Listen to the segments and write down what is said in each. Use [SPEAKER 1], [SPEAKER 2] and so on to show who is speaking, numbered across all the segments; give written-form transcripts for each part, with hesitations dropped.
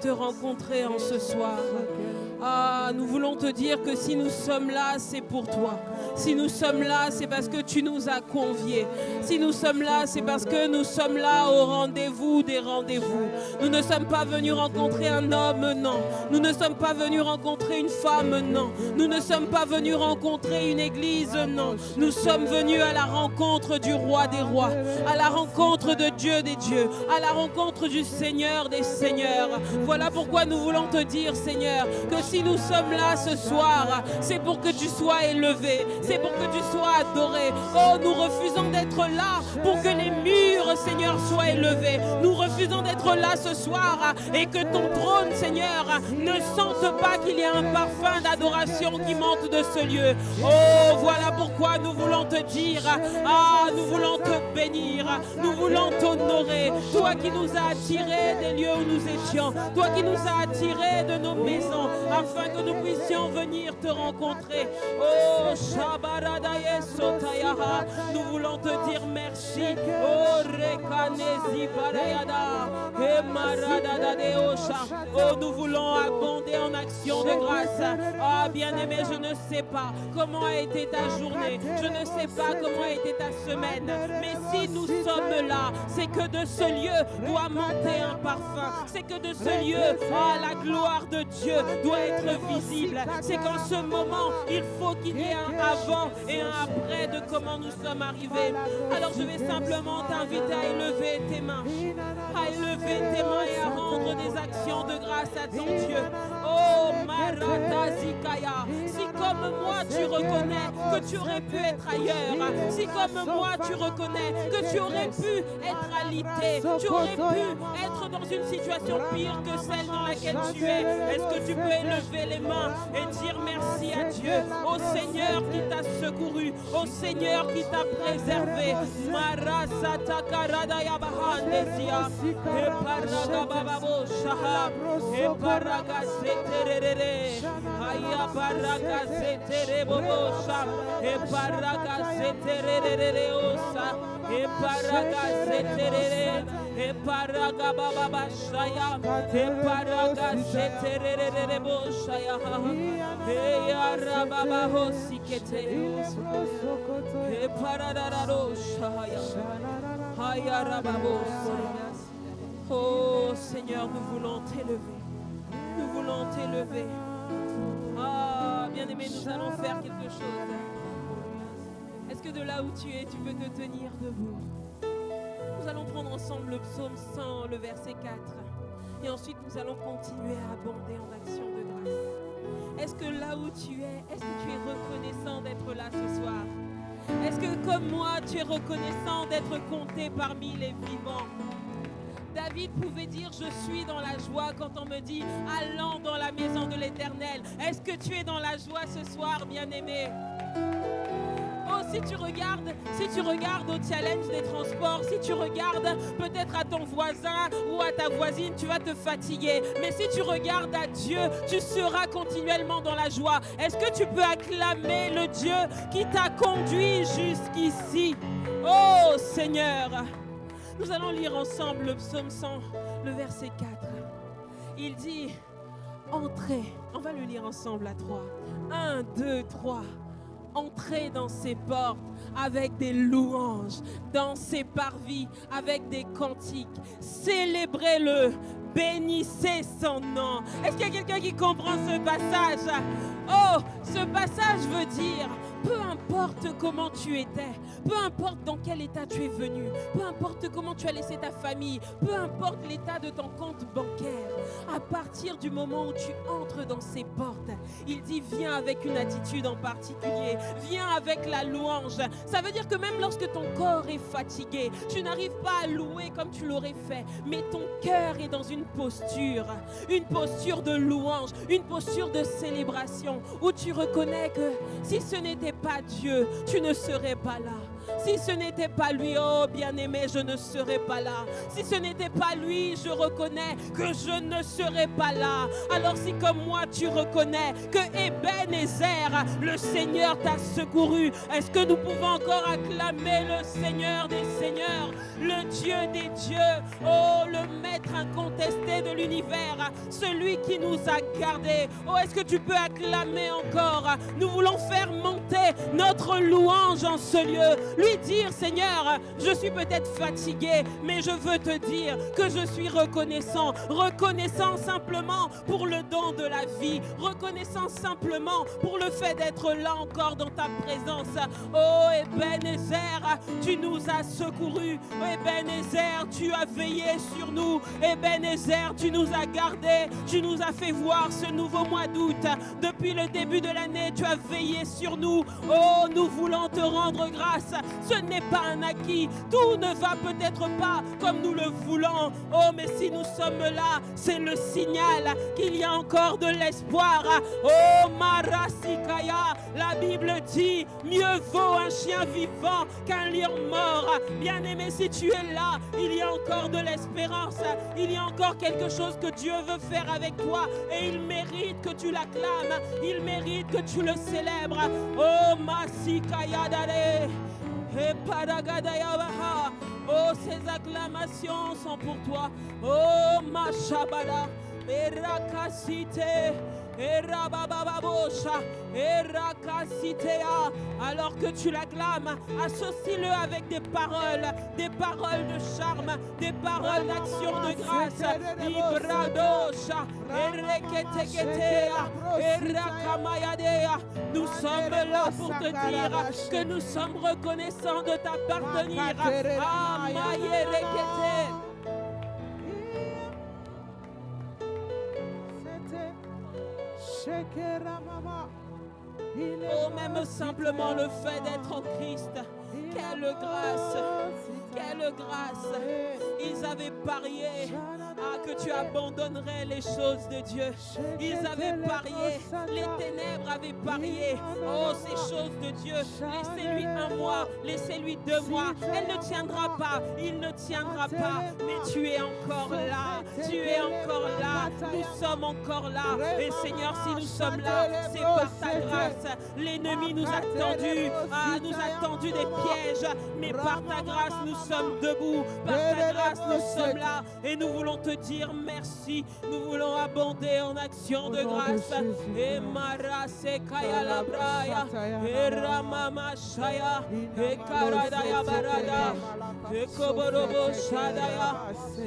[SPEAKER 1] te rencontrer en ce soir. Ah, nous voulons te dire que si nous sommes là, c'est pour toi. Si nous sommes là, c'est parce que tu nous as conviés. Si nous sommes là, c'est parce que nous sommes là au rendez-vous des rendez-vous. Nous ne sommes pas venus rencontrer un homme, non. Nous ne sommes pas venus rencontrer une femme, non. Nous ne sommes pas venus rencontrer une église, non. Nous sommes venus à la rencontre du roi des rois, à la rencontre de Dieu des dieux, à la rencontre du Seigneur des seigneurs. Voilà pourquoi nous voulons te dire, Seigneur, que si nous sommes là ce soir, c'est pour que tu sois élevé, c'est pour que tu sois adoré. Oh, nous refusons d'être là pour que les murs, Seigneur, soient élevés. Nous refusons d'être là ce soir et que ton trône, Seigneur, ne sente pas qu'il y a un parfum d'adoration qui monte de ce lieu. Oh, voilà pourquoi nous voulons te dire, nous voulons te bénir, nous voulons t'honorer. Toi qui nous as attirés des lieux où nous étions, toi qui nous as attirés de nos maisons, afin que nous puissions venir te rencontrer. Oh, Shabaradaye Sotayaha, nous voulons te dire merci. Oh, Rekanezi Parayada, Emaradada Deosha. Oh, nous voulons abonder en action de grâce. Ah, bien-aimé, je ne sais pas comment a été ta journée, je ne sais pas comment a été ta semaine, mais si nous sommes là, c'est que de ce lieu doit monter un parfum, c'est que de ce lieu, la gloire de Dieu doit être visible. C'est qu'en ce moment, il faut qu'il y ait un avant et un après de comment nous sommes arrivés. Alors je vais simplement t'inviter à élever tes mains, et à rendre des actions de grâce à ton Dieu. Oh, Marata Zikaya, si comme moi tu reconnais que tu aurais pu être ailleurs, si comme moi tu reconnais que tu aurais pu être alité, tu aurais pu être dans une situation pire que celle dans laquelle tu es, est-ce que tu peux élever les mains et dire merci à Dieu, au Seigneur qui t'a secouru, au Seigneur qui t'a préservé. Marasata Karadaya Bahandesia, Eparaga Bababo Shaha, Eparaga Seterere, Aya Paraga Setere Bobosha, Eparaga Seterere Osa, Eparaga Seterere, Eparaga Baba Shaya, Eparaga Seterere Boshaya, Eya Rababa Hosikete, Eparadaro Shaya, Aya Rababo. Oh Seigneur, nous voulons t'élever. Nous voulons t'élever. Ah, bien-aimé, nous allons faire quelque chose. Est-ce que de là où tu es, tu peux te tenir debout? Nous allons prendre ensemble le psaume 100, le verset 4. Et ensuite, nous allons continuer à abonder en action de grâce. Est-ce que là où tu es, est-ce que tu es reconnaissant d'être là ce soir? Est-ce que comme moi, tu es reconnaissant d'être compté parmi les vivants? David pouvait dire « Je suis dans la joie » quand on me dit « Allons dans la maison de l'Éternel ». Est-ce que tu es dans la joie ce soir, bien-aimé? Oh, si tu regardes au challenge des transports, si tu regardes peut-être à ton voisin ou à ta voisine, tu vas te fatiguer. Mais si tu regardes à Dieu, tu seras continuellement dans la joie. Est-ce que tu peux acclamer le Dieu qui t'a conduit jusqu'ici? Oh Seigneur! Nous allons lire ensemble le psaume 100, le verset 4. Il dit, entrez, on va le lire ensemble à 3. 1, 2, 3. Entrez dans ses portes avec des louanges, dans ses parvis avec des cantiques. Célébrez-le, bénissez son nom. Est-ce qu'il y a quelqu'un qui comprend ce passage? Oh, ce passage veut dire, peu importe comment tu étais, peu importe dans quel état tu es venu, peu importe comment tu as laissé ta famille, peu importe l'état de ton compte bancaire, à partir du moment où tu entres dans ces portes, il dit viens avec une attitude en particulier, viens avec la louange. Ça veut dire que même lorsque ton corps est fatigué, tu n'arrives pas à louer comme tu l'aurais fait, mais ton cœur est dans une posture de louange, une posture de célébration, où tu reconnais que si ce n'était pas Dieu, tu ne serais pas là. Si ce n'était pas lui, oh bien-aimé, je ne serais pas là. Si ce n'était pas lui, je reconnais que je ne serais pas là. Alors si comme moi tu reconnais que Ebenezer, le Seigneur t'a secouru, est-ce que nous pouvons encore acclamer le Seigneur des Seigneurs, le Dieu des dieux, oh le maître incontesté de l'univers, celui qui nous a gardés. Oh, est-ce que tu peux acclamer encore? Nous voulons faire monter notre louange en ce lieu, lui dire: Seigneur, je suis peut-être fatigué, mais je veux te dire que je suis reconnaissant simplement pour le don de la vie, reconnaissant simplement pour le fait d'être là encore dans ta présence. Oh Ebenezer, tu nous as secourus. Ebenezer, tu as veillé sur nous. Ebenezer, tu nous as gardés, tu nous as fait voir ce nouveau mois d'août. Depuis le début de l'année, tu as veillé sur nous. Oh, nous voulons te rendre grâce. Ce n'est pas un acquis. Tout ne va peut-être pas comme nous le voulons. Oh, mais si nous sommes là, c'est le signal qu'il y a encore de l'espoir. Oh, Marasikaya, la Bible dit: mieux vaut un chien vivant qu'un lion mort. Bien-aimé, si tu es là, il y a encore de l'espérance. Il y a encore quelque chose que Dieu veut faire avec toi. Et il mérite que tu l'acclames. Il mérite que tu le célèbres. Oh, Masikaya Dare. Et Paragadayabaha. Oh, ces acclamations sont pour toi. Oh, Mashabada. Et Rakasite. Alors que tu l'acclames, associe-le avec des paroles de charme, des paroles d'action de grâce. Nous sommes là pour te dire que nous sommes reconnaissants de t'appartenir. Oh, même simplement le fait d'être en Christ. Quelle grâce! Quelle grâce! Ils avaient parié que tu abandonnerais les choses de Dieu. Ils avaient parié, les ténèbres avaient parié. Oh, ces choses de Dieu, laissez-lui 1 mois, laissez-lui 2 mois. Elle ne tiendra pas, il ne tiendra pas. Mais tu es encore là, tu es encore là. Nous sommes encore là. Et Seigneur, si nous sommes là, c'est par ta grâce. L'ennemi nous a tendu des pièges, mais par ta grâce, nous sommes debout. Par ta grâce, nous sommes là. Et nous voulons te dire merci. Nous voulons abonder en action de grâce. Et Marase Kaya Labraya, et Ramama Shaya, et Karadaya Barada, et Koborobo Shadaya,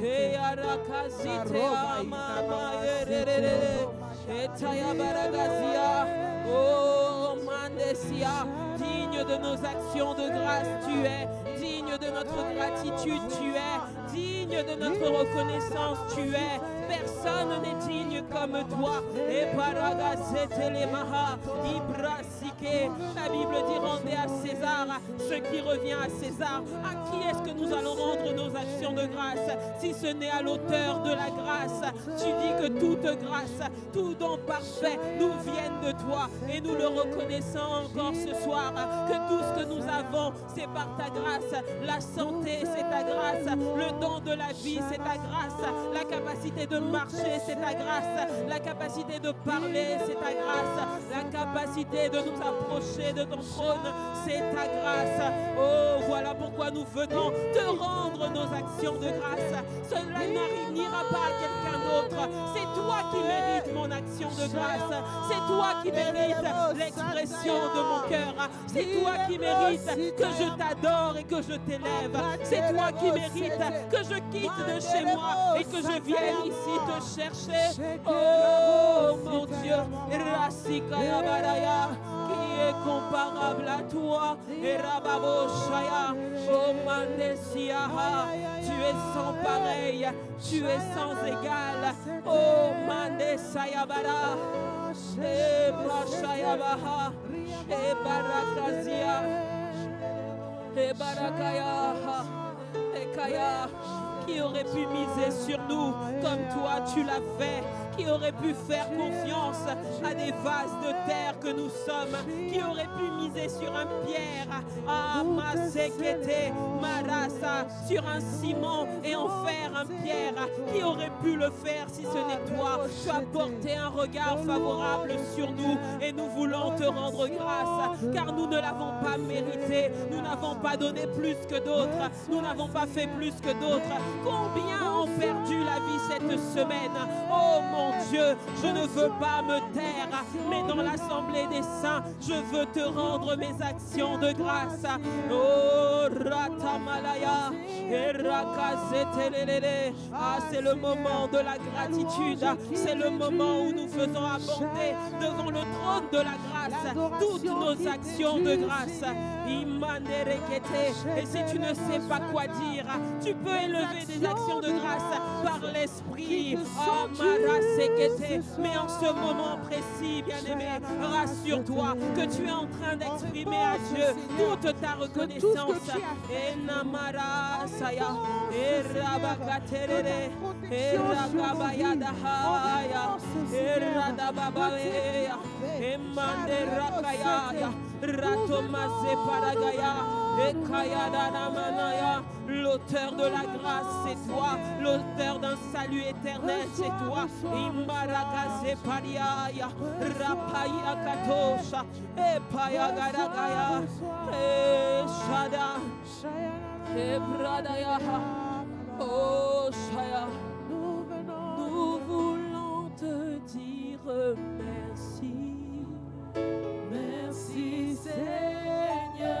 [SPEAKER 1] et Arakazite Amama Yerere, et Taya Baragazia. Oh Mandesia, digne de nos actions de grâce, tu es. Digne de notre gratitude, tu es. Digne de notre reconnaissance, tu es. Personne n'est digne comme toi. Et Paragazetelemaha, Ibrasike. La Bible dit: rendez à César ce qui revient à César. À qui est-ce que nous allons rendre nos actions de grâce si ce n'est à l'auteur de la grâce? Tu dis que toute grâce, tout don parfait nous vienne de toi. Et nous le reconnaissons encore ce soir que tout ce que nous avons, c'est par ta grâce. La santé, c'est ta grâce. Le don de la vie, c'est ta grâce. La capacité de marcher, c'est ta grâce. La capacité de parler, c'est ta grâce. La capacité de nous approcher de ton trône, c'est ta grâce. Oh, voilà pourquoi nous venons te rendre nos actions de grâce. Cela n'ira pas à quelqu'un d'autre. C'est toi qui mérites mon action de grâce. C'est toi qui mérites l'expression de mon cœur. C'est toi qui mérites que je t'adore et que je t'élève. C'est toi qui mérites que je quitte de chez moi et que je vienne ici te chercher. Oh mon Dieu, Rasikaya Baraya, qui est comparable à toi. Et Rababo Shaya, oh Mandesiaha, tu es sans pareil, tu es sans égal. Oh Mandesaya Bara, et Brashaya Baha, et Barakazia, et Barakaya, et Kaya. Qui aurait pu miser sur nous comme toi tu l'as fait? qui aurait pu faire confiance à des vases de terre que nous sommes, qui aurait pu miser sur un pierre, Masekete, Marasa, sur un ciment et en faire un pierre, qui aurait pu le faire si ce n'est toi. Tu as porté un regard favorable sur nous et nous voulons te rendre grâce, car nous ne l'avons pas mérité, nous n'avons pas donné plus que d'autres, nous n'avons pas fait plus que d'autres. Combien ont perdu la vie cette semaine? Oh mon Dieu, je ne veux pas me taire, mais dans l'assemblée des saints, je veux te rendre mes actions de grâce. Oh Ratamalaya, Erakazetelele. Ah, c'est le moment de la gratitude, c'est le moment où nous faisons aborder devant le trône de la grâce toutes nos actions de grâce. Et si tu ne sais pas quoi dire, tu peux élever des actions de grâce par l'esprit. Mais en ce moment précis, bien-aimé, rassure-toi que tu es en train d'exprimer à Dieu toute ta reconnaissance. Enamara saya, erabakaterere, eragabayadahaya, eradababaya, emanderakaya, ratomaze paragaya, ekayadanamanaya. L'auteur de la grâce, c'est toi. L'auteur d'un salut éternel, c'est toi. Imarakaze pariaya, rapaya katosha, epayagaragaya, shada, ebradaya. Oh Shaya, nous voulons te dire merci. Merci Seigneur,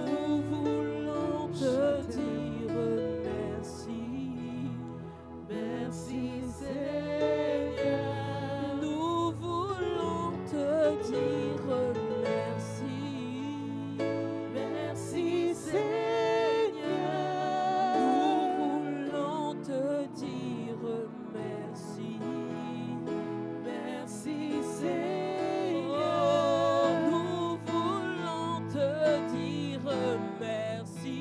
[SPEAKER 1] nous voulons te dire merci. Merci Seigneur, nous voulons te dire merci. Merci Seigneur, nous voulons te dire merci. Merci Seigneur, nous voulons te dire merci.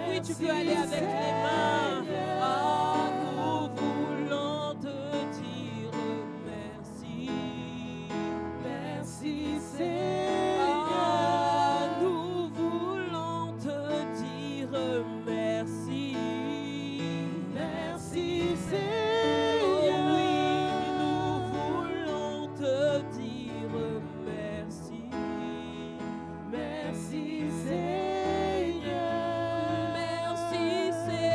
[SPEAKER 1] Oui, tu peux aller avec les mains. Ah, nous voulons te dire merci. Merci Seigneur, nous voulons te dire merci. Merci Seigneur, oui, nous voulons te dire merci. Merci Seigneur, merci Seigneur.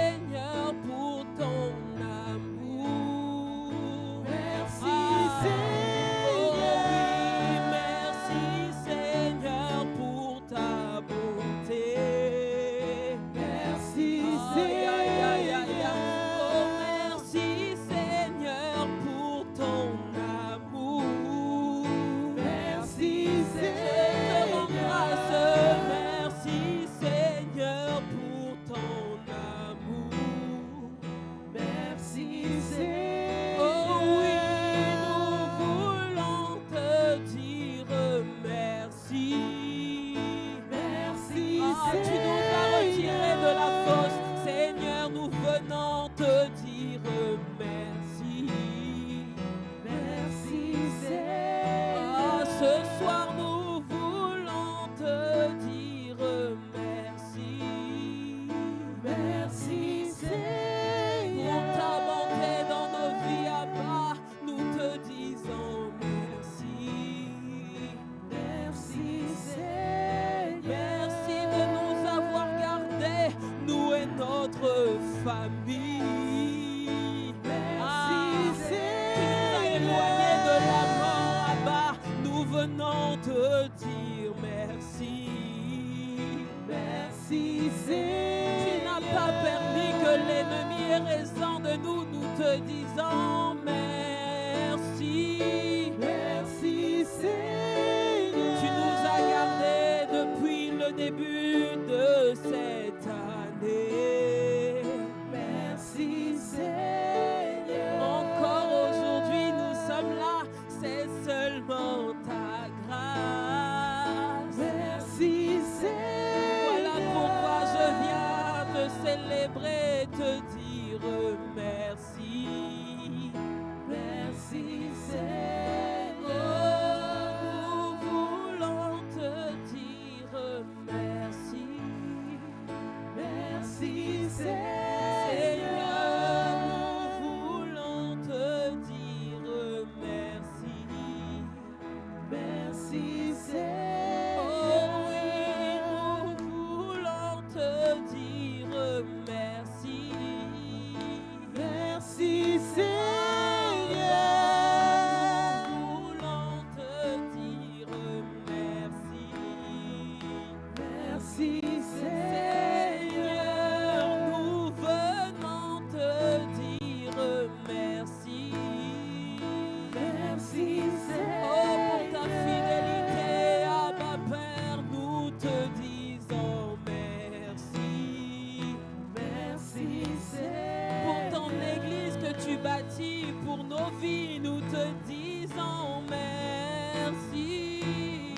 [SPEAKER 1] pour nos vies, nous te disons merci.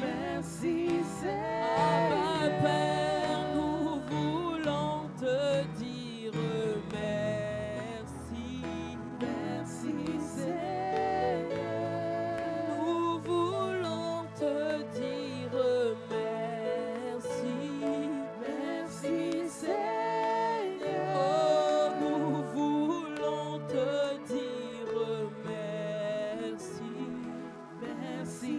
[SPEAKER 2] Merci
[SPEAKER 1] Abba
[SPEAKER 2] Seigneur.
[SPEAKER 1] Père, nous voulons te dire merci.
[SPEAKER 2] Merci Seigneur.
[SPEAKER 1] Nous voulons te dire merci.
[SPEAKER 2] Merci Seigneur.
[SPEAKER 1] Oh, nous voulons te dire merci.
[SPEAKER 2] Merci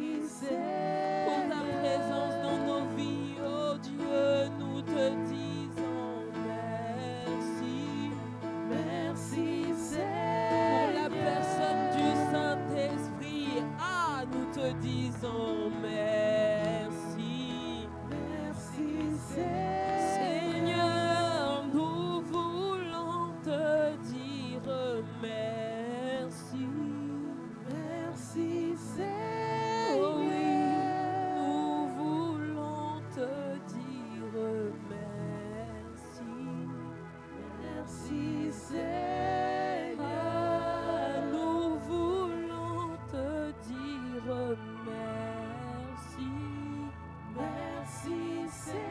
[SPEAKER 1] Pour ta
[SPEAKER 2] Seigneur.
[SPEAKER 1] présence dans nos vies, oh Dieu, nous te disons merci.
[SPEAKER 2] Merci
[SPEAKER 1] Pour
[SPEAKER 2] Seigneur.
[SPEAKER 1] la personne du Saint-Esprit, ah, nous te disons merci.
[SPEAKER 2] Merci Seigneur.
[SPEAKER 1] Seigneur, nous voulons te dire merci.
[SPEAKER 2] Merci Seigneur.
[SPEAKER 1] Oh oui, nous voulons te dire merci.
[SPEAKER 2] Merci Seigneur.
[SPEAKER 1] Ah, nous voulons te dire merci.
[SPEAKER 2] Merci Seigneur.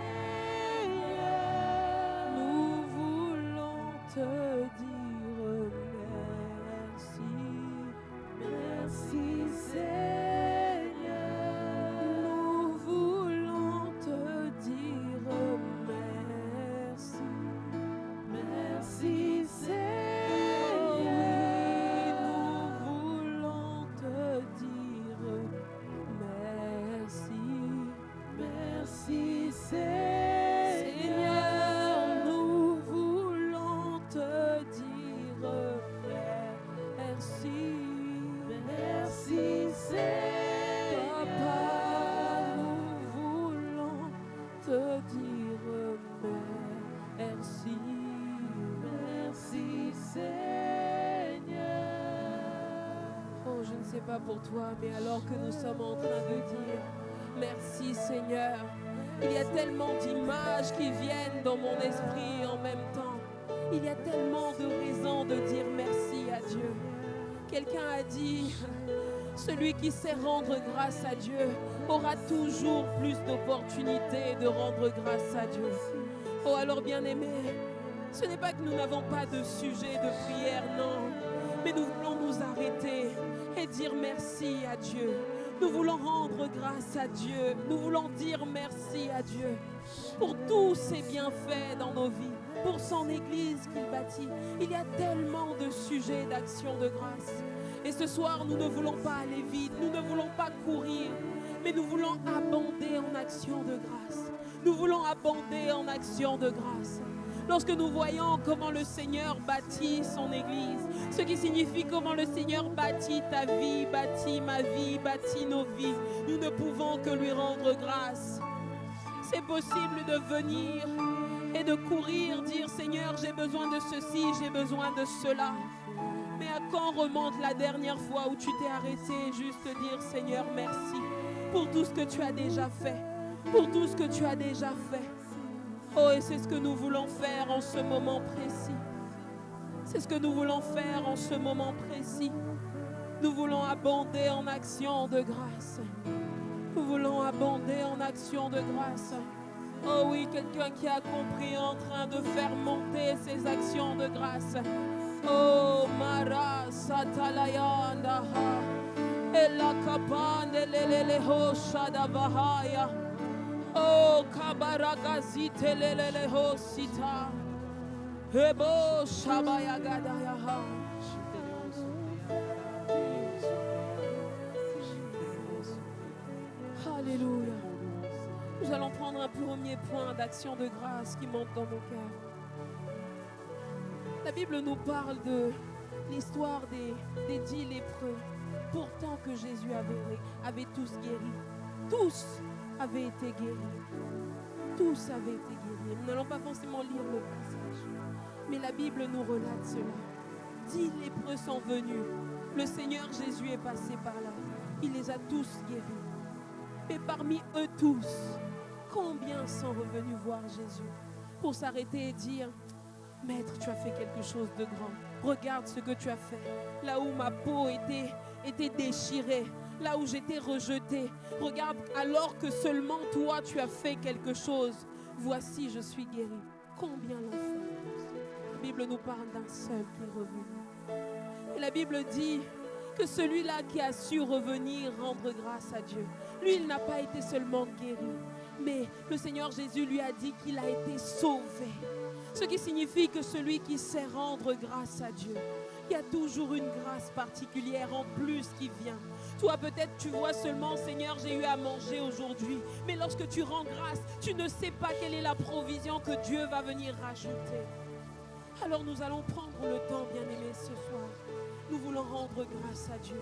[SPEAKER 1] Nous voulons te dire merci.
[SPEAKER 2] Merci Seigneur.
[SPEAKER 1] Nous voulons te dire merci.
[SPEAKER 2] Merci
[SPEAKER 1] Oh oui,
[SPEAKER 2] Seigneur.
[SPEAKER 1] nous voulons te dire merci.
[SPEAKER 2] Merci
[SPEAKER 1] Seigneur,
[SPEAKER 2] Seigneur.
[SPEAKER 1] nous voulons te dire merci.
[SPEAKER 2] Merci Seigneur.
[SPEAKER 1] Papa, nous voulons te dire merci.
[SPEAKER 2] Merci Seigneur.
[SPEAKER 1] Oh, je ne sais pas pour toi, mais alors que nous sommes en train de dire merci Seigneur, il y a tellement d'images qui viennent dans mon esprit en même temps. Il y a tellement de raisons de dire merci à Dieu. Quelqu'un a dit, celui qui sait rendre grâce à Dieu aura toujours plus d'opportunités de rendre grâce à Dieu. Oh alors bien-aimés, ce n'est pas que nous n'avons pas de sujet de prière, non. Mais nous voulons nous arrêter et dire merci à Dieu. Nous voulons rendre grâce à Dieu. Nous voulons dire merci à Dieu pour tous ses bienfaits dans nos vies, pour son Église qu'il bâtit. Il y a tellement de sujets d'action de grâce. Et ce soir, nous ne voulons pas aller vite, nous ne voulons pas courir, mais nous voulons abonder en action de grâce. Nous voulons abonder en action de grâce. Lorsque nous voyons comment le Seigneur bâtit son Église, ce qui signifie comment le Seigneur bâtit ta vie, bâtit ma vie, bâtit nos vies, nous ne pouvons que lui rendre grâce. C'est possible de venir et de courir, dire Seigneur, j'ai besoin de ceci, j'ai besoin de cela. Mais à quand remonte la dernière fois où tu t'es arrêté et juste dire Seigneur, merci pour tout ce que tu as déjà fait, pour tout ce que tu as déjà fait. Oh, et c'est ce que nous voulons faire en ce moment précis. C'est ce que nous voulons faire en ce moment précis. Nous voulons abonder en action de grâce. Nous voulons abonder en action de grâce. Oh oui, quelqu'un qui a compris en train de faire monter ses actions de grâce. Oh, Mara Satalayanda. Ella Kapande Leleho Shadavahaya. Oh, Kabaragazite Leleho Sita. Hebo Shabayagadayaha. Alléluia. Nous allons prendre un premier point d'action de grâce qui monte dans mon cœur. La Bible nous parle de l'histoire des 10 lépreux. Pourtant que Jésus avait tous guéri. Tous avaient été guéris. Tous avaient été guéris. Nous n'allons pas forcément lire le passage. Mais la Bible nous relate cela. 10 lépreux sont venus. Le Seigneur Jésus est passé par là. Il les a tous guéris. Mais parmi eux tous, combien sont revenus voir Jésus pour s'arrêter et dire « Maître, tu as fait quelque chose de grand. Regarde ce que tu as fait. Là où ma peau était déchirée, là où j'étais rejetée. Regarde, alors que seulement toi, tu as fait quelque chose. Voici, je suis guéri. Combien l'ont fait? La Bible nous parle d'un seul qui est revenu. Et la Bible dit que celui-là qui a su revenir, rendre grâce à Dieu, lui, il n'a pas été seulement guéri, mais le Seigneur Jésus lui a dit qu'il a été sauvé. Ce qui signifie que celui qui sait rendre grâce à Dieu, il y a toujours une grâce particulière en plus qui vient. Toi, peut-être, tu vois seulement, Seigneur, j'ai eu à manger aujourd'hui. Mais lorsque tu rends grâce, tu ne sais pas quelle est la provision que Dieu va venir rajouter. Alors nous allons prendre le temps, bien-aimés, ce soir. Nous voulons rendre grâce à Dieu.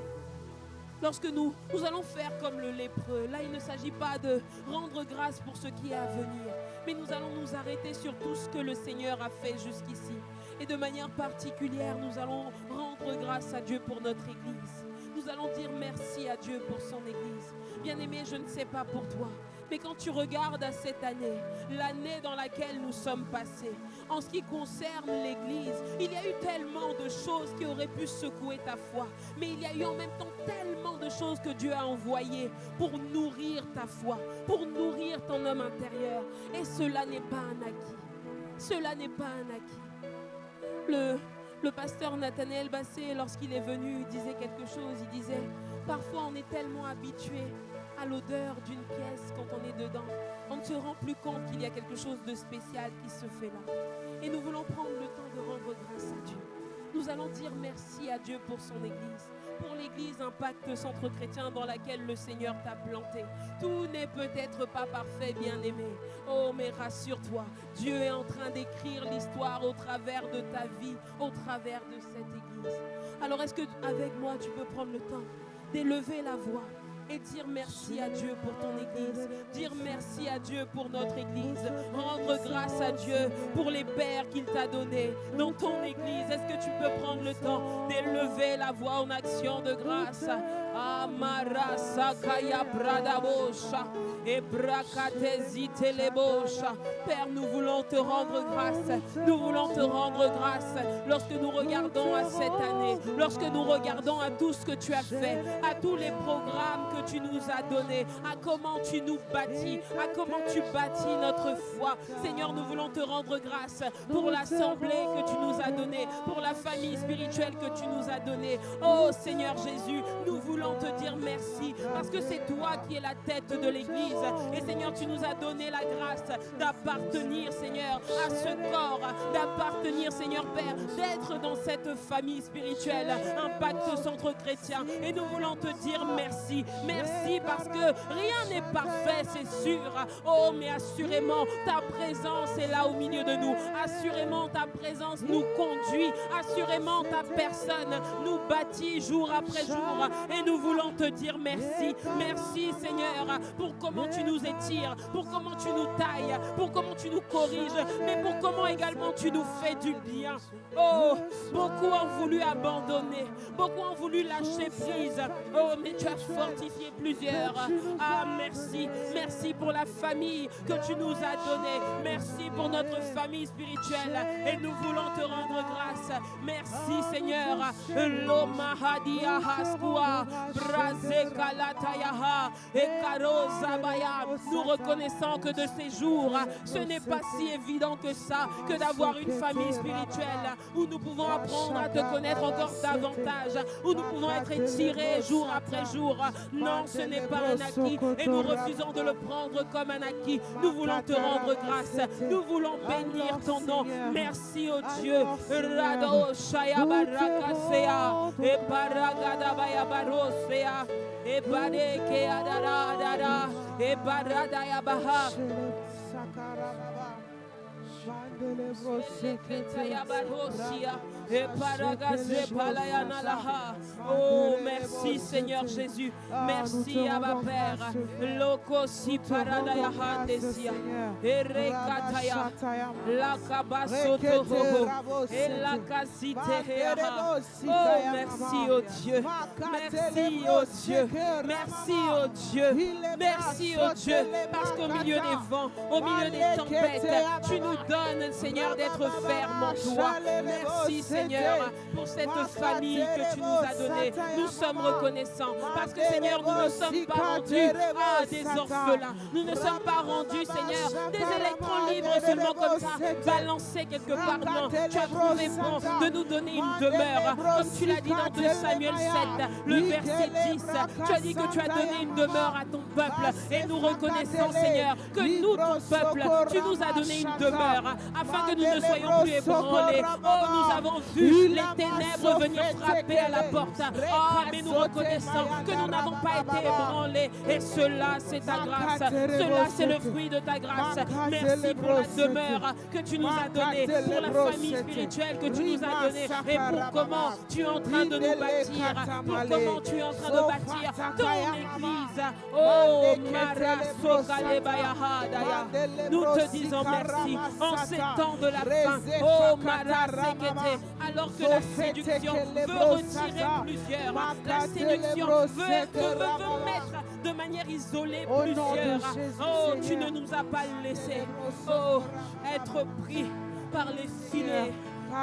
[SPEAKER 1] Lorsque nous allons faire comme le lépreux, là, il ne s'agit pas de rendre grâce pour ce qui est à venir, mais nous allons nous arrêter sur tout ce que le Seigneur a fait jusqu'ici. Et de manière particulière, nous allons rendre grâce à Dieu pour notre Église. Nous allons dire merci à Dieu pour son Église. Bien-aimé, je ne sais pas pour toi, mais quand tu regardes à cette année, l'année dans laquelle nous sommes passés, en ce qui concerne l'Église, il y a eu tellement de choses qui auraient pu secouer ta foi, mais il y a eu en même temps tellement de choses que Dieu a envoyées pour nourrir ta foi, pour nourrir ton homme intérieur. Et cela n'est pas un acquis. Cela n'est pas un acquis. Le pasteur Nathanaël Bassé, lorsqu'il est venu, il disait quelque chose. Il disait, parfois on est tellement habitué à l'odeur d'une pièce quand on est dedans. On ne se rend plus compte qu'il y a quelque chose de spécial qui se fait là. Et nous voulons prendre le temps de rendre grâce à Dieu. Nous allons dire merci à Dieu pour son Église, pour l'Église Impact Centre Chrétien dans laquelle le Seigneur t'a planté. Tout n'est peut-être pas parfait, bien-aimé. Oh, mais rassure-toi, Dieu est en train d'écrire l'histoire au travers de ta vie, au travers de cette Église. Alors, est-ce que avec moi, tu peux prendre le temps d'élever la voix et dire merci à Dieu pour ton Église, dire merci à Dieu pour notre Église, rendre grâce à Dieu pour les pères qu'il t'a donnés dans ton Église. Est-ce que tu peux prendre le temps d'élever la voix en action de grâce? Amara sakaya bradabosha et brakatezitelebosha. Père, nous voulons te rendre grâce. Nous voulons te rendre grâce lorsque nous regardons à cette année, lorsque nous regardons à tout ce que tu as fait, à tous les programmes que tu nous as donnés, à comment tu nous bâtis, à comment tu bâtis notre foi. Seigneur, nous voulons te rendre grâce pour l'assemblée que tu nous as donnée, pour la famille spirituelle que tu nous as donnée. Oh Seigneur Jésus, nous voulons te dire merci parce que c'est toi qui es la tête de l'Église. Et Seigneur, tu nous as donné la grâce d'appartenir, Seigneur, à ce corps, d'appartenir, Seigneur Père, d'être dans cette famille spirituelle, Impact Centre Chrétien. Et nous voulons te dire merci. Merci parce que rien n'est parfait, c'est sûr. Oh, mais assurément, ta présence est là au milieu de nous. Assurément, ta présence nous conduit. Assurément, ta personne nous bâtit jour après jour. Et nous voulons te dire merci. Merci, Seigneur, pour comment tu nous étires, pour comment tu nous tailles, pour comment tu nous corriges, mais pour comment également tu nous fais du bien. Oh, beaucoup ont voulu abandonner, beaucoup ont voulu lâcher prise. Oh, mais tu as fortifié plusieurs. Ah, merci. Merci pour la famille que tu nous as donnée. Merci pour notre famille spirituelle. Et nous voulons te rendre grâce. Merci, Seigneur. Loma hadia haskua, brase kalatayaha, et karozabaya. Nous reconnaissons que de ces jours, ce n'est pas si évident que ça, que d'avoir une famille spirituelle où nous pouvons apprendre à te connaître encore davantage, où nous pouvons être étirés jour après jour. Non, ce n'est pas un acquis et nous refusons de le prendre comme un acquis. Nous voulons te rendre grâce. Nous voulons bénir ton nom. Merci au Dieu. Rado shaya barakasea e paragadabaya barosea e bareke adara adara e baradaya baha. Oh, merci Seigneur Jésus. Merci Abba Père. Loko si paradaya handesia. Erekataya. Lakabasoto hoho. Elakasite heaha. Oh, merci oh Dieu. Merci oh Dieu. Merci oh Dieu. Merci oh Dieu. Parce qu'au milieu des vents, au milieu des tempêtes, tu nous donnes, Seigneur, d'être ferme en toi. Merci, Seigneur, pour cette famille que tu nous as donnée. Nous sommes reconnaissants parce que, Seigneur, nous ne sommes pas rendus à des orphelins. Nous ne sommes pas rendus, Seigneur, des électrons libres seulement comme ça, balancés quelque part. Non, tu as trouvé bon de nous donner une demeure. Comme tu l'as dit dans 2 Samuel 7, le verset 10. Tu as dit que tu as donné une demeure à ton peuple. Et nous reconnaissons, Seigneur, que nous, ton peuple, tu nous as donné une demeure afin que nous ne soyons plus ébranlés. Oh, nous avons vu les ténèbres venir frapper à la porte. Oh, mais nous reconnaissons que nous n'avons pas été ébranlés. Et cela, c'est ta grâce. Cela, c'est le fruit de ta grâce. Merci pour la demeure que tu nous as donnée, pour la famille spirituelle que tu nous as donnée et pour comment tu es en train de nous bâtir, pour comment tu es en train de bâtir ton église. Oh, nous te disons merci en ces temps de la fin. Oh, alors que la séduction veut retirer plusieurs, la séduction veut mettre de manière isolée plusieurs. Oh, tu ne nous as pas laissé être pris par les filets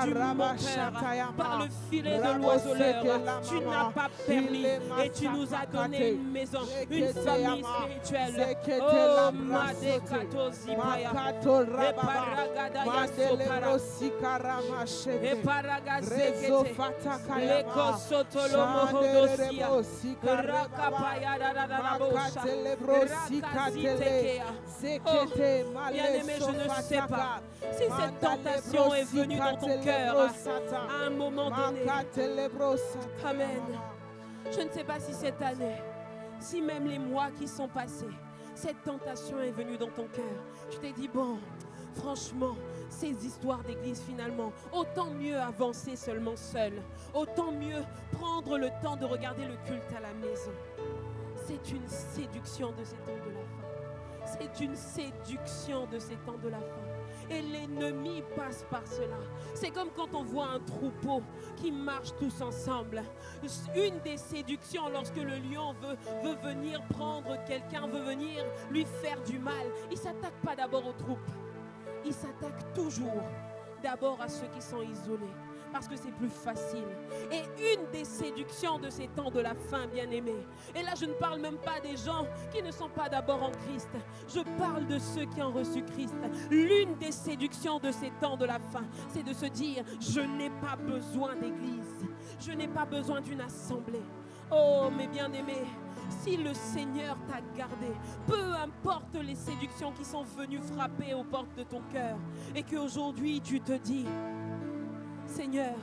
[SPEAKER 1] du menteur, par le filet de l'oiseleur. Tu n'as pas permis et tu nous as donné une maison, une famille spirituelle. Oh, Madekato Zibaya, et Paragadaya Sopara, et Paragazekete, Leko Sotolomohodosia, Rakapaya Dadabosha, Rakazitekia. Oh, bien-aimé, je ne sais pas si cette tentation est venue dans ton cœur à un moment donné. Amen. Je ne sais pas si cette année, si même les mois qui sont passés, cette tentation est venue dans ton cœur. Tu t'es dit, bon, franchement, ces histoires d'église finalement, autant mieux avancer seulement seul. Autant mieux prendre le temps de regarder le culte à la maison. C'est une séduction de ces temps de la fin. C'est une séduction de ces temps de la fin. Et l'ennemi passe par cela. C'est comme quand on voit un troupeau qui marche tous ensemble. Une des séductions, lorsque le lion veut venir prendre quelqu'un, veut venir lui faire du mal, il ne s'attaque pas d'abord aux troupes. Il s'attaque toujours d'abord à ceux qui sont isolés. Parce que c'est plus facile. Et une des séductions de ces temps de la fin, bien-aimés. Et là, je ne parle même pas des gens qui ne sont pas d'abord en Christ. Je parle de ceux qui ont reçu Christ. L'une des séductions de ces temps de la fin, c'est de se dire, je n'ai pas besoin d'église. Je n'ai pas besoin d'une assemblée. Oh, mes bien-aimés, si le Seigneur t'a gardé, peu importe les séductions qui sont venues frapper aux portes de ton cœur, et qu'aujourd'hui tu te dis, Seigneur,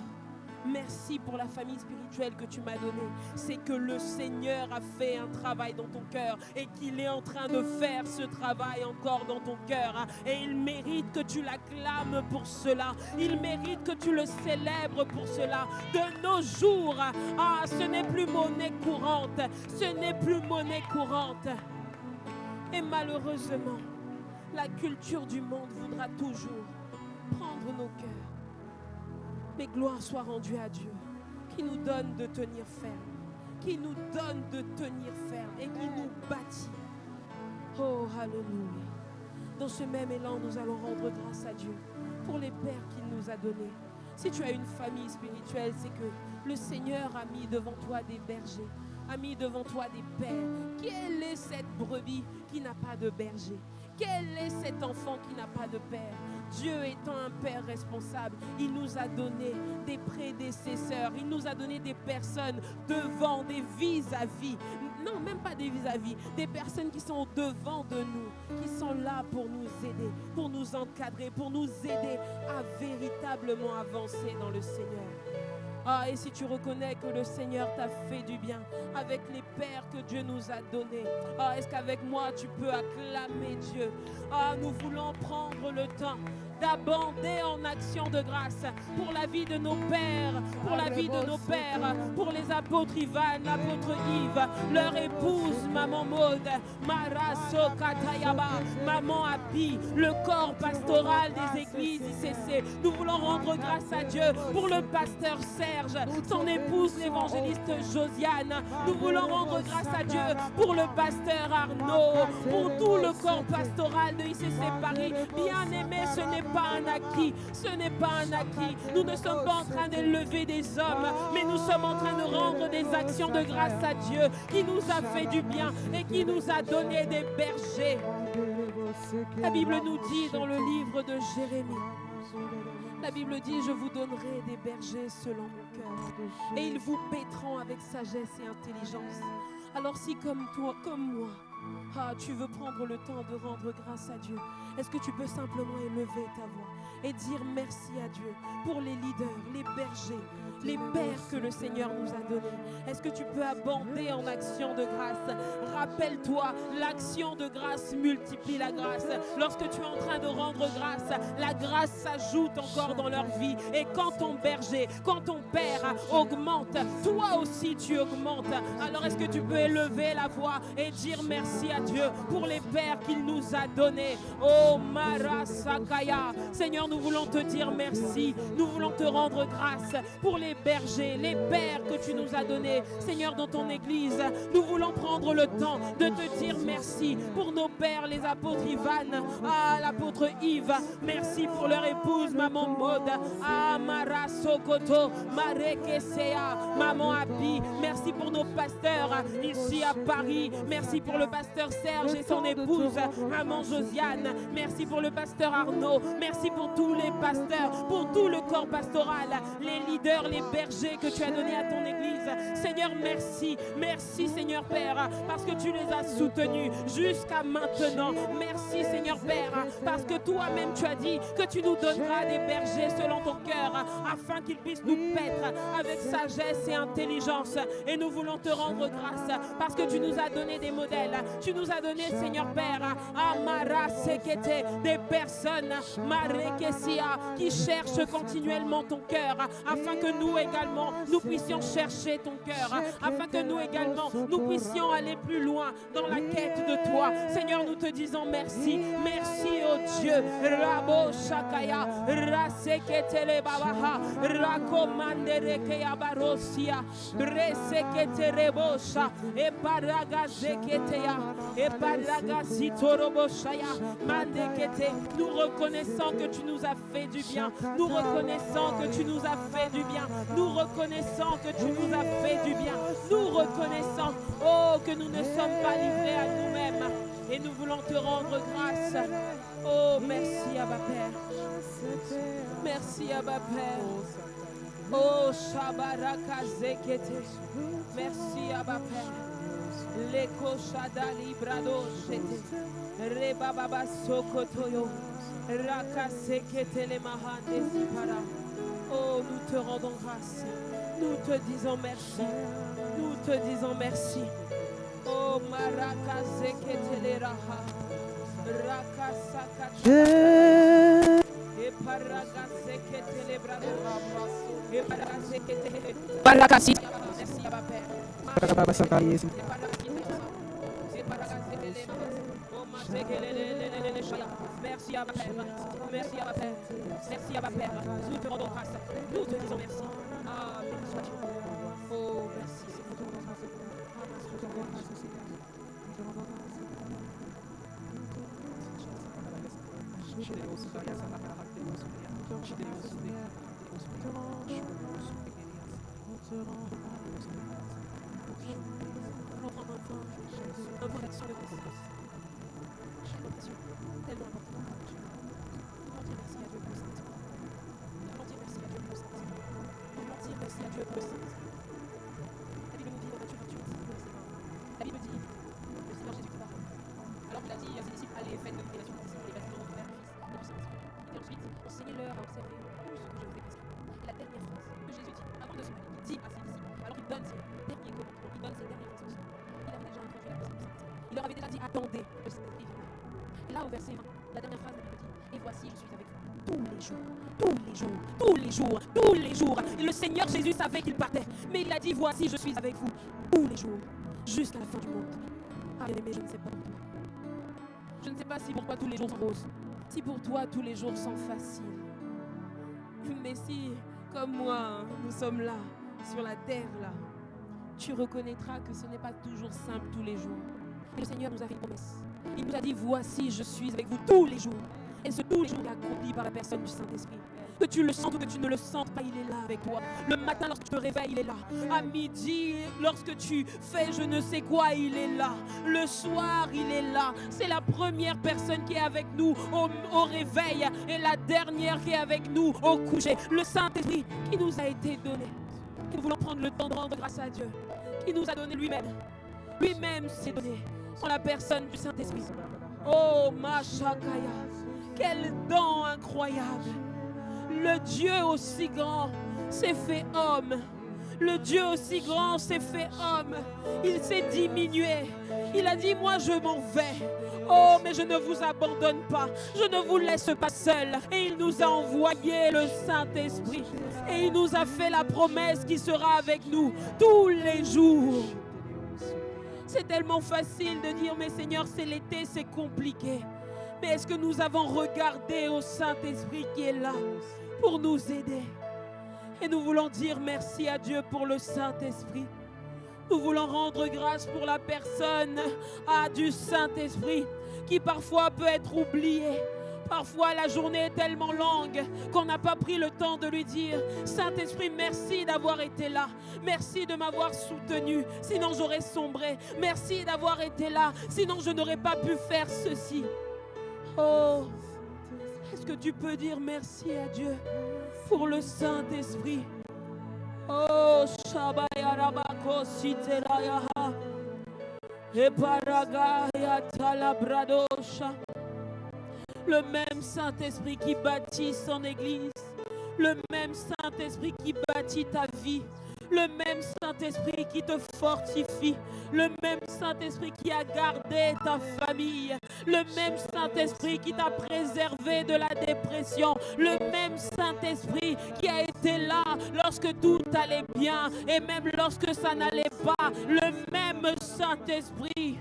[SPEAKER 1] merci pour la famille spirituelle que tu m'as donnée. C'est que le Seigneur a fait un travail dans ton cœur et qu'il est en train de faire ce travail encore dans ton cœur. Et il mérite que tu l'acclames pour cela. Il mérite que tu le célèbres pour cela. De nos jours, ce n'est plus monnaie courante. Ce n'est plus monnaie courante. Et malheureusement, la culture du monde voudra toujours prendre nos cœurs. Mais gloire soit rendue à Dieu, qui nous donne de tenir ferme, qui nous donne de tenir ferme et qui nous bâtit. Oh, alléluia. Dans ce même élan, nous allons rendre grâce à Dieu pour les pères qu'il nous a donnés. Si tu as une famille spirituelle, c'est que le Seigneur a mis devant toi des bergers, a mis devant toi des pères. Quelle est cette brebis qui n'a pas de berger? Quel est cet enfant qui n'a pas de père? Dieu étant un père responsable, il nous a donné des prédécesseurs, il nous a donné des personnes devant, des vis-à-vis. Non, même pas des vis-à-vis, des personnes qui sont devant de nous, qui sont là pour nous aider, pour nous encadrer, pour nous aider à véritablement avancer dans le Seigneur. Ah, et si tu reconnais que le Seigneur t'a fait du bien avec les pères que Dieu nous a donnés, est-ce qu'avec moi tu peux acclamer Dieu? Nous voulons prendre le temps d'abander en action de grâce pour la vie de nos pères, pour la vie de nos pères, pour les apôtres Ivan, l'apôtre Yves, leur épouse, maman Maud, Maraso Katayaba, maman Abi, le corps pastoral des églises ICC. Nous voulons rendre grâce à Dieu pour le pasteur Serge, son épouse l'évangéliste Josiane. Nous voulons rendre grâce à Dieu pour le pasteur Arnaud, pour tout le corps pastoral de ICC Paris. Bien-aimé, ce n'est pas un acquis, ce n'est pas un acquis. Nous ne sommes pas en train d'élever des hommes, mais nous sommes en train de rendre des actions de grâce à Dieu qui nous a fait du bien et qui nous a donné des bergers. La Bible nous dit dans le livre de Jérémie, la Bible dit: je vous donnerai des bergers selon mon cœur et ils vous paîtront avec sagesse et intelligence. Alors si comme toi, comme moi, tu veux prendre le temps de rendre grâce à Dieu, est-ce que tu peux simplement élever ta voix et dire merci à Dieu pour les leaders, les bergers, les pères que le Seigneur nous a donnés? Est-ce que tu peux abander en action de grâce? Rappelle-toi, l'action de grâce multiplie la grâce. Lorsque tu es en train de rendre grâce, la grâce s'ajoute encore dans leur vie. Et quand ton berger, quand ton père augmente, toi aussi tu augmentes. Alors est-ce que tu peux élever la voix et dire merci à Dieu pour les pères qu'il nous a donnés? Oh Marasakaya, Seigneur, nous voulons te dire merci. Nous voulons te rendre grâce pour les bergers, les pères que tu nous as donnés, Seigneur, dans ton église. Nous voulons prendre le temps de te dire merci pour nos pères, les apôtres Ivan, l'apôtre Yves. Merci pour leur épouse, maman Maud, Mara Sokoto, Marekesea, maman Abi. Merci pour nos pasteurs ici à Paris. Merci pour le pasteur Serge et son épouse, maman Josiane. Merci pour le pasteur Arnaud. Merci pour tous les pasteurs, pour tout le corps pastoral, les leaders, les bergers que tu as donnés à ton église. Seigneur, merci. Merci, Seigneur Père, parce que tu les as soutenus jusqu'à maintenant. Merci, Seigneur Père, parce que toi-même tu as dit que tu nous donneras des bergers selon ton cœur, afin qu'ils puissent nous paître avec sagesse et intelligence. Et nous voulons te rendre grâce parce que tu nous as donné des modèles. Tu nous as donné, Seigneur Père, Amara Sekete, des personnes, Marekesia, qui cherchent continuellement ton cœur, afin que nous également, nous puissions chercher ton cœur, afin que nous également, nous puissions aller plus loin dans la quête de toi. Seigneur, nous te disons merci. Merci, oh Dieu. Rabo Shakaya, Raseketele Babaha, Rakomanderekeya Barosia, Reseketerebosha, Eparagazeketeya, Eparagazitoroboshaya, Mandekete. Nous reconnaissons que tu nous as fait du bien. Nous reconnaissons que tu nous as fait du bien. Nous reconnaissons que tu nous as fait du bien. Nous reconnaissons, oh, que nous ne sommes pas livrés à nous-mêmes. Et nous voulons te rendre grâce. Oh, merci Abba Père. Merci Abba Père. Oh, Shabaraka Zekete. Merci Abba Père. Leko Shada Librado Shete. Reba Baba Sokotoyo. Raka Sekete Le Mahande Zipara. Oh, nous te rendons grâce. Nous te disons merci. Nous te disons merci. Oh, Maraka Zekete Raha. Raka Sakata. Et Paraga Zekete Le Brado. Et Paraga Zekete. Parakasi. Merci à ma Père. Merci à ma Père. Merci à ma Père. Merci à ma Père. Nous te rendons grâce. Nous te disons merci. Ah, béni sois-tu. Oh, merci. Il leur avait déjà dit attendez. Et là au verset 1, la dernière phrase de la Bible dit et voici je suis avec vous tous les jours, tous les jours, tous les jours, tous les jours. Et le Seigneur Jésus savait qu'il partait, mais il a dit, voici, je suis avec vous tous les jours, jusqu'à la fin du monde. Ah bien aimé, je ne sais pas pour toi. Je ne sais pas si pour toi tous les jours sont roses, si pour toi tous les jours sont faciles. Mais si, comme moi, nous sommes là, sur la terre là, tu reconnaîtras que ce n'est pas toujours simple tous les jours. Et le Seigneur nous a fait une promesse. Il nous a dit, voici, je suis avec vous tous les jours. Et ce tous les jours est accompli par la personne du Saint-Esprit. Que tu le sentes ou que tu ne le sentes pas, il est là avec toi. Le matin, lorsque tu te réveilles, il est là. À midi, lorsque tu fais je ne sais quoi, il est là. Le soir, il est là. C'est la première personne qui est avec nous au réveil et la dernière qui est avec nous au coucher. Le Saint-Esprit qui nous a été donné. Nous voulons prendre le temps de rendre grâce à Dieu. Qui nous a donné lui-même. Lui-même s'est donné en la personne du Saint-Esprit. Oh, Machakaya. Quel don incroyable. Le Dieu aussi grand s'est fait homme. Le Dieu aussi grand s'est fait homme. Il s'est diminué. Il a dit, moi je m'en vais. Oh, mais je ne vous abandonne pas. Je ne vous laisse pas seul. Et il nous a envoyé le Saint-Esprit. Et il nous a fait la promesse qui sera avec nous tous les jours. C'est tellement facile de dire, mais Seigneur, c'est l'été, c'est compliqué. Mais est-ce que nous avons regardé au Saint-Esprit qui est là pour nous aider? Et nous voulons dire merci à Dieu pour le Saint-Esprit. Nous voulons rendre grâce pour la personne du Saint-Esprit qui parfois peut être oubliée. Parfois la journée est tellement longue qu'on n'a pas pris le temps de lui dire, Saint-Esprit, merci d'avoir été là. Merci de m'avoir soutenu, sinon j'aurais sombré. Merci d'avoir été là, sinon je n'aurais pas pu faire ceci. Oh, est-ce que tu peux dire merci à Dieu pour le Saint-Esprit? Oh, Shabaya Rabako Siterayaha Eparagaya Talabradosha. Le même Saint-Esprit qui bâtit son église, le même Saint-Esprit qui bâtit ta vie, le même Saint-Esprit qui te fortifie, le même Saint-Esprit qui a gardé ta famille, le même Saint-Esprit qui t'a préservé de la dépression, le même Saint-Esprit qui a été là lorsque tout allait bien et même lorsque ça n'allait pas, le même Saint-Esprit.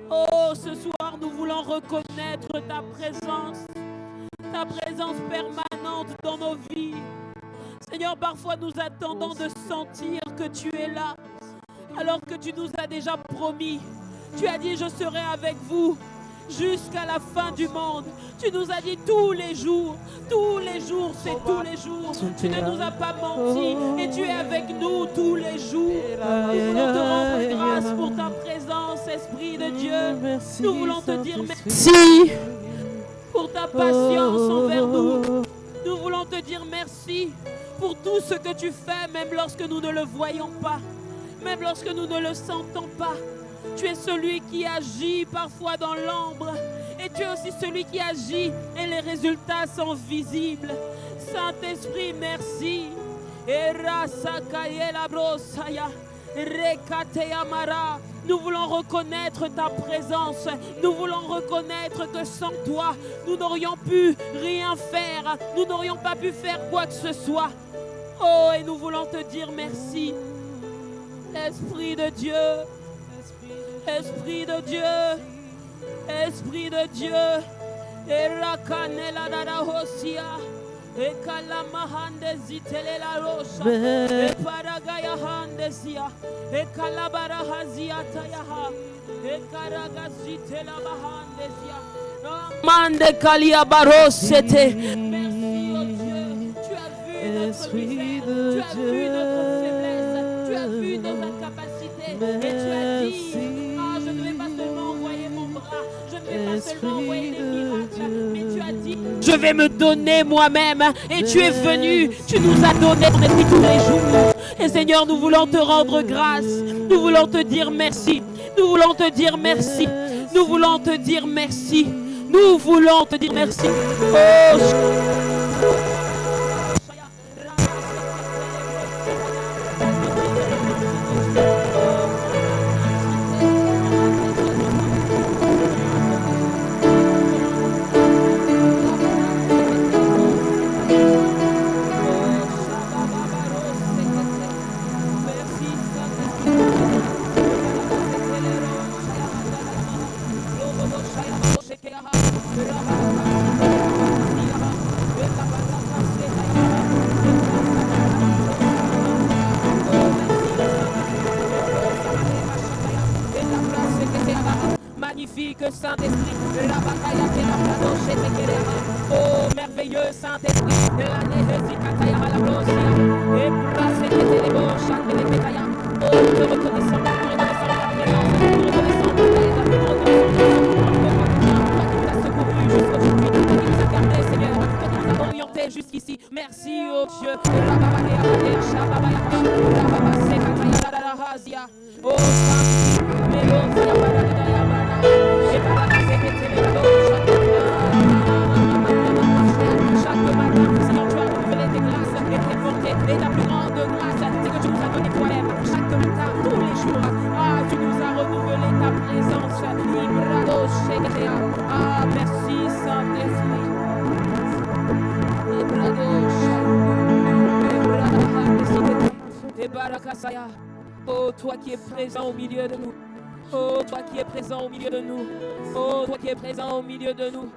[SPEAKER 1] Oh, ce soir, nous voulons reconnaître ta présence permanente dans nos vies. Seigneur, parfois nous attendons de sentir que tu es là, alors que tu nous as déjà promis. Tu as dit, je serai avec vous jusqu'à la fin du monde. Tu nous as dit tous les jours, c'est tous les jours. Tu ne nous as pas menti et tu es avec nous tous les jours. Nous voulons te rendre grâce pour ta présence, Esprit de Dieu. Nous voulons te dire merci pour ta patience envers nous. Nous voulons te dire merci pour tout ce que tu fais, même lorsque nous ne le voyons pas, même lorsque nous ne le sentons pas. Tu es celui qui agit parfois dans l'ombre et tu es aussi celui qui agit et les résultats sont visibles. Saint-Esprit, merci. Nous voulons reconnaître ta présence. Nous voulons reconnaître que sans toi, nous n'aurions pu rien faire. Nous n'aurions pas pu faire quoi que ce soit. Oh, et nous voulons te dire merci. Esprit de Dieu. Esprit de Dieu, Esprit de Dieu, Erakanela dada hosia, Ekalamahande zitelela rosa, Eparagaya handesia, Ekalabarahasia tayaha, Ekaraga zitela bahandesia, Mande kalia barosete. Merci oh Dieu, tu as vu notre misère, tu as vu notre faiblesse, tu as vu nos incapacités, et tu as dit, je ne vais pas seulement envoyer mon bras, je ne vais pas seulement envoyer des miracles, mais tu as dit, je vais me donner moi-même. Et tu es venu, tu nous as donné ton esprit tous les jours. Et Seigneur, nous voulons te rendre grâce, nous voulons te dire merci, nous voulons te dire merci, nous voulons te dire merci, nous voulons te dire merci. Oh, magnifique Saint-Esprit. Oh, merveilleux Saint-Esprit. Oh, nous te reconnaissons, nous reconnaissons ta présence, nous reconnaissons ton aide, nous reconnaissons ton secours, toi qui nous as secourus jusqu'aujourd'hui, toi qui nous as gardés, Seigneur, toi qui nous as orientés jusqu'ici. Merci, oh Dieu. Oh, chaque matin, Seigneur, tu as renouvelé tes grâces et tes bontés. Et ta plus grande grâce, c'est que tu nous as donné toi-même. Chaque matin, tous les jours. Ah, tu nous as renouvelé ta présence. Ah, merci Saint-Esprit. Oh, toi qui es présent au milieu de nous. Oh, toi qui es présent au milieu de nous. Oh, toi qui es présent au milieu de nous.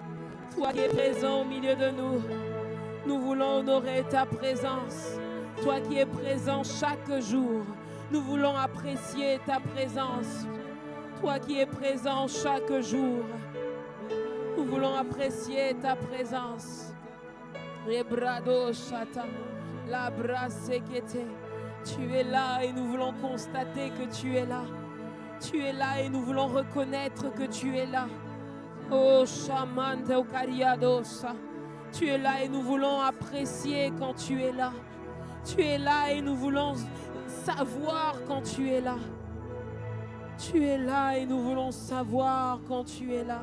[SPEAKER 1] Toi qui es présent au milieu de nous. Nous voulons honorer ta présence. Toi qui es présent chaque jour. Nous voulons apprécier ta présence. Toi qui es présent chaque jour. Nous voulons apprécier ta présence. Rebrado Shata, la brasekete. Tu es là et nous voulons constater que tu es là. Tu es là et nous voulons reconnaître que tu es là. Oh Shamante Okariadosa. Tu es là et nous voulons apprécier quand tu es là. Tu es là et nous voulons savoir quand tu es là. Tu es là et nous voulons savoir quand tu es là.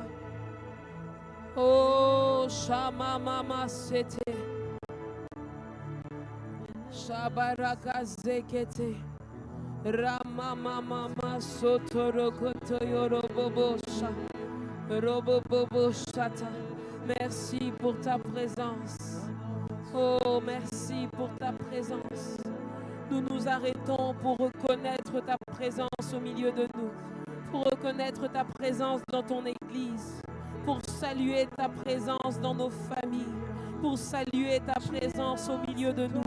[SPEAKER 1] Oh Shamamama Sete. Shabaraka Zekete. Ramamama Sotorokoto Yorobobosha. Roboboboshata. Merci pour ta présence. Oh, merci pour ta présence. Nous nous arrêtons pour reconnaître ta présence au milieu de nous, pour reconnaître ta présence dans ton Église, pour saluer ta présence dans nos familles, pour saluer ta présence au milieu de nous.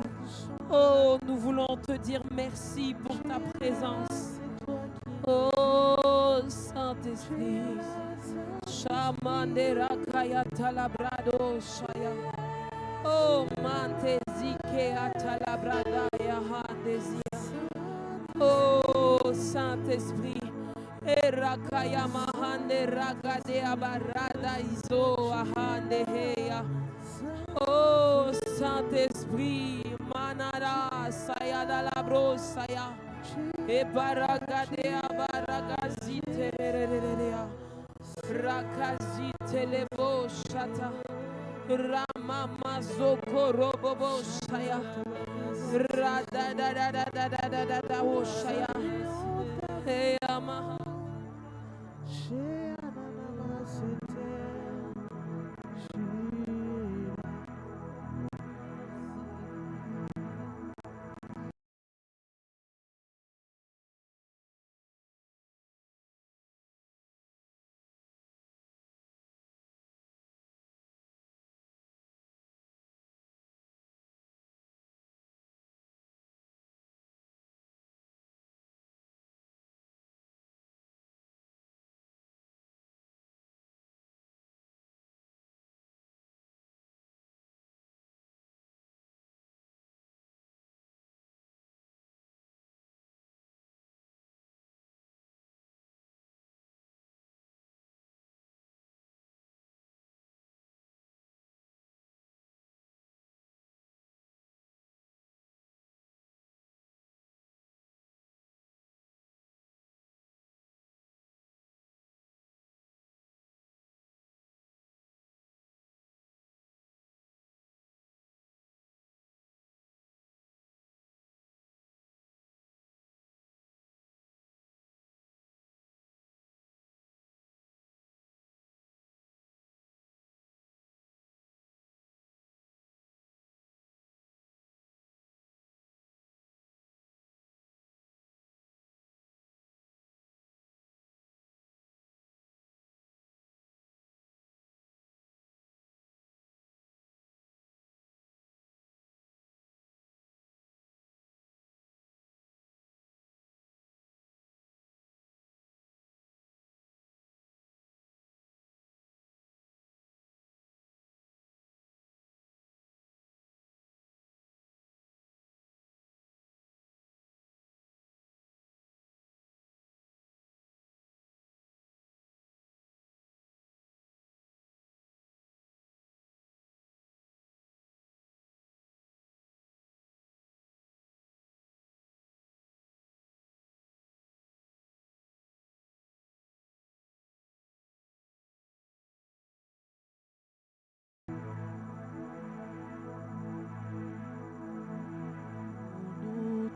[SPEAKER 1] Oh, nous voulons te dire merci pour ta présence. Oh, Saint-Esprit. Shamandera kaya talabrado shaya. Oh, mantezike atalabrada ya handezia. Oh, Saint-Esprit. Erakaya mahande ragade abarada izo ahande heya. Oh, Saint-Esprit. Manara saya dalabro saya. Ebaragade abaragazite rerererea. Rakazite lebo shata. Ramama zoko robobo shaya. Rada da da da da da da da da o shaya. Hey ama.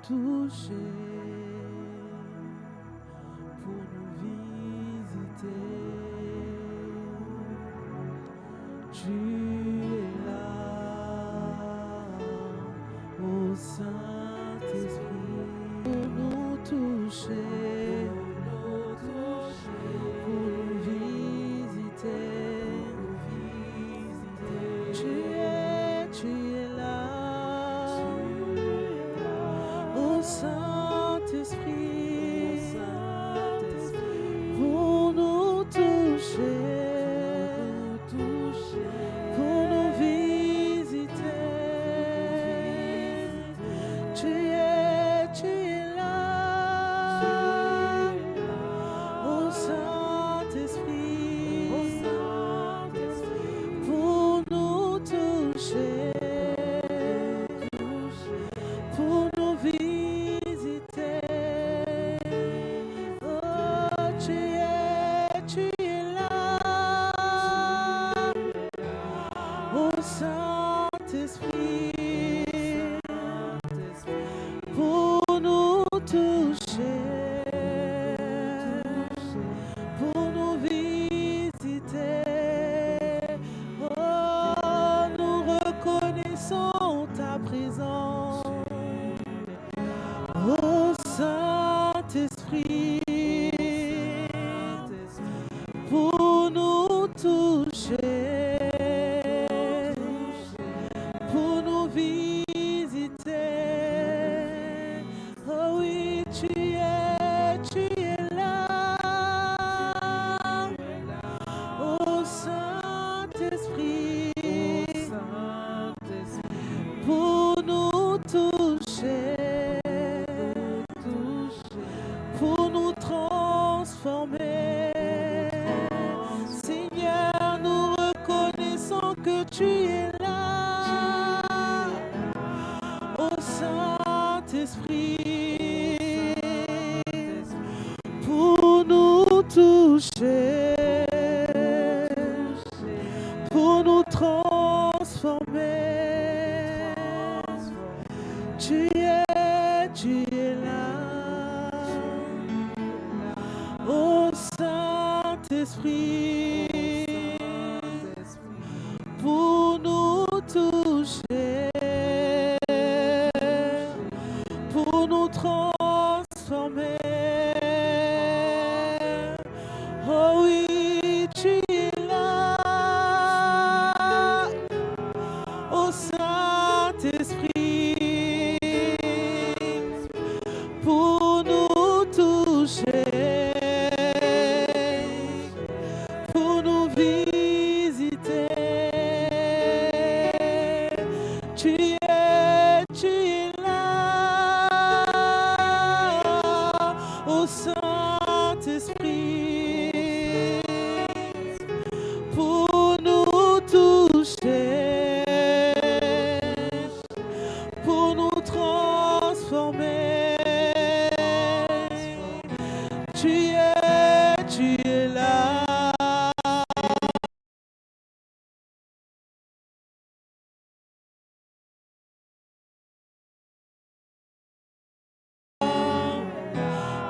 [SPEAKER 2] toucher, pour nous visiter. Tu es là, ô Saint-Esprit, pour nous toucher, pour nous visiter. Tu es là, ô Saint-Esprit, pour nous toucher, pour nous visiter. Tu es là, ô Saint-Esprit, pour nous toucher, pour nous visiter. Oh, tu es là, ô Saint-Esprit, pour nous toucher, pour nous visiter. Oh, nous reconnaissons ta présence, ô Saint-Esprit, pour nous toucher, pour nous visiter. Oh oui, tu es là, ô Saint-Esprit, pour nous toucher, pour nous transformer. Seigneur, nous reconnaissons que tu es là, ô Saint-Esprit, pour nous toucher, pour nous transformer. Tu es là, ô Saint-Esprit, pour nous toucher, pour nous transformer. Oh oui, tu es là, ô Saint-Esprit, pour nous toucher, pour nous visiter. Tu es là, ô Saint-Esprit, pour nous toucher, pour nous transformer. Tu es là.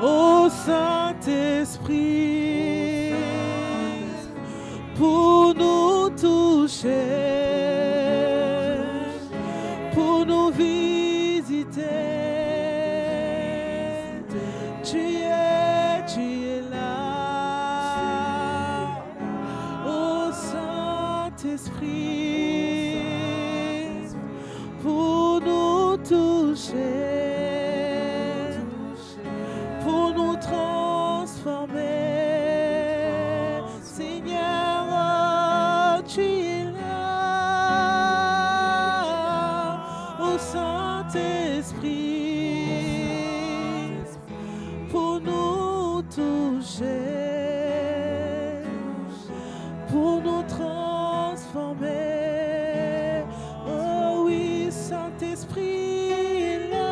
[SPEAKER 2] Ô Saint-Esprit, pour nous toucher, pour nous visiter. Tu es là, ô Saint-Esprit, pour nous toucher, pour nous transformer. Seigneur, oh, tu es là, ô Saint-Esprit, pour nous toucher, pour nous transformer. Oh oui, Saint-Esprit est là,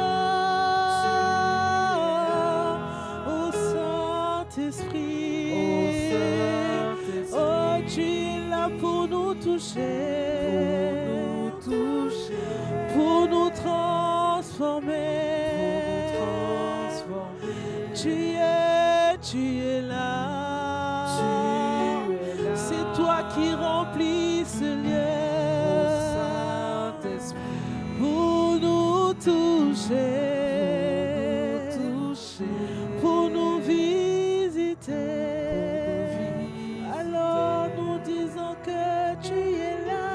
[SPEAKER 2] ô Saint-Esprit, oh tu es là pour nous toucher, pour nous transformer. tu es là. C'est toi qui remplis ce lieu. Pour nous toucher, pour nous visiter. Alors nous disons que tu es là.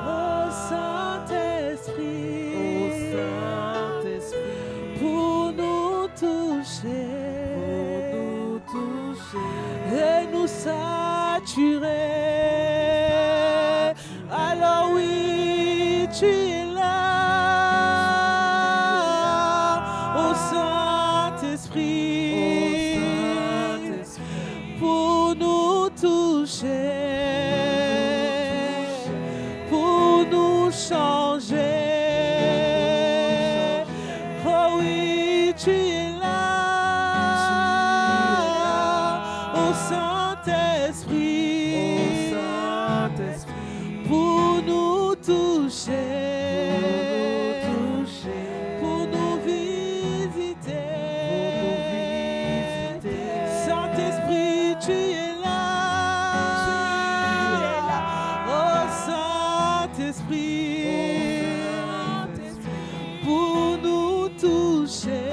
[SPEAKER 2] Oh Saint-Esprit, pour nous toucher, et nous saturer. Alors oui, tu es là, oh Saint-Esprit, pour nous toucher, pour nous changer. Oh oui, tu es là, oh Saint-Esprit, pour nous toucher, pour nous visiter. Saint-Esprit, tu es là, oh Saint-Esprit, pour nous toucher.